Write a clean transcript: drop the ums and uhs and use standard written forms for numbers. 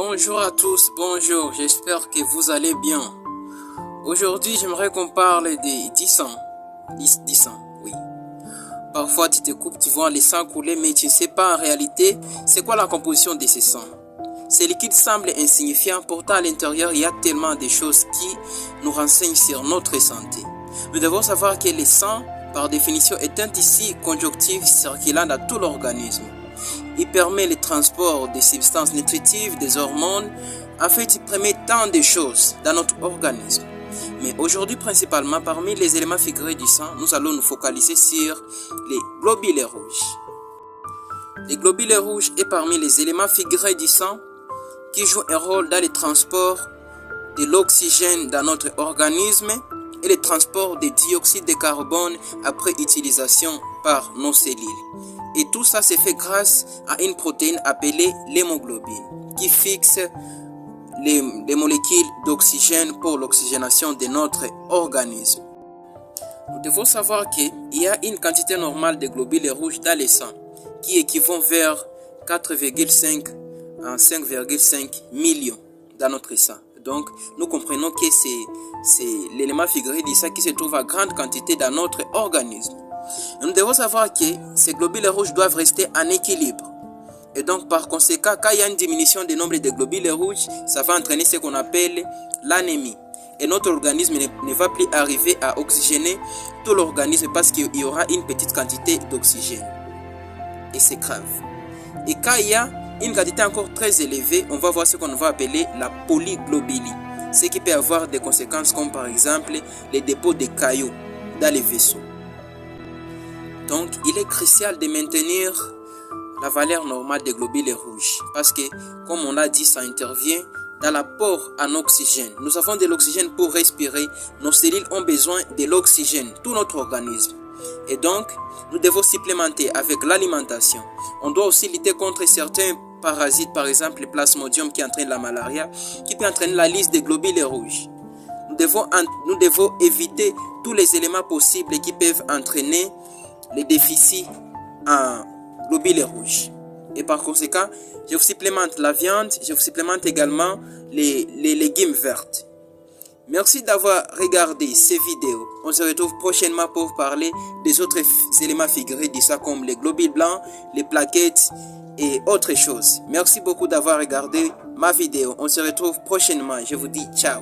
Bonjour à tous, bonjour, j'espère que vous allez bien. Aujourd'hui, j'aimerais qu'on parle des 10 sangs. 10 sangs, oui. Parfois, tu te coupes, tu vois les sangs couler, mais tu ne sais pas en réalité c'est quoi la composition de ces sangs. Ces liquides semblent insignifiants, pourtant à l'intérieur, il y a tellement de choses qui nous renseignent sur notre santé. Nous devons savoir que le sang, par définition, est un tissu conjonctif circulant dans tout l'organisme. Il permet le transport des substances nutritives, des hormones. En fait, il permet tant de choses dans notre organisme. Mais aujourd'hui, principalement, parmi les éléments figurés du sang, nous allons nous focaliser sur les globules rouges. Les globules rouges est parmi les éléments figurés du sang qui jouent un rôle dans le transport de l'oxygène dans notre organisme et le transport du dioxyde de carbone après utilisation par nos cellules. Et tout ça se fait grâce à une protéine appelée l'hémoglobine qui fixe les molécules d'oxygène pour l'oxygénation de notre organisme. Nous devons savoir qu'il y a une quantité normale de globules rouges dans le sang qui équivaut vers 4,5 à 5,5 millions dans notre sang. Donc, nous comprenons que c'est l'élément figuré du sang qui se trouve à grande quantité dans notre organisme. Nous devons savoir que ces globules rouges doivent rester en équilibre. Et donc, par conséquent, quand il y a une diminution du nombre de globules rouges, ça va entraîner ce qu'on appelle l'anémie. Et notre organisme ne va plus arriver à oxygéner tout l'organisme parce qu'il y aura une petite quantité d'oxygène. Et c'est grave. Et quand il y a une quantité encore très élevée, on va voir ce qu'on va appeler la polyglobulie. Ce qui peut avoir des conséquences comme par exemple les dépôts de cailloux dans les vaisseaux. Donc, il est crucial de maintenir la valeur normale des globules rouges parce que, comme on l'a dit, ça intervient dans l'apport en oxygène. Nous avons de l'oxygène pour respirer. Nos cellules ont besoin de l'oxygène, tout notre organisme. Et donc, nous devons supplémenter avec l'alimentation. On doit aussi lutter contre certains parasites, par exemple le plasmodium qui entraîne la malaria, qui peut entraîner la lyse des globules rouges. Nous devons éviter tous les éléments possibles qui peuvent entraîner les déficits en globules rouges. Et par conséquent, je vous supplémente la viande, je vous supplémente également les légumes verts. Merci d'avoir regardé ces vidéos. On se retrouve prochainement pour parler des autres éléments figurés du sang comme les globules blancs, les plaquettes et autres choses. Merci beaucoup d'avoir regardé ma vidéo. On se retrouve prochainement. Je vous dis ciao.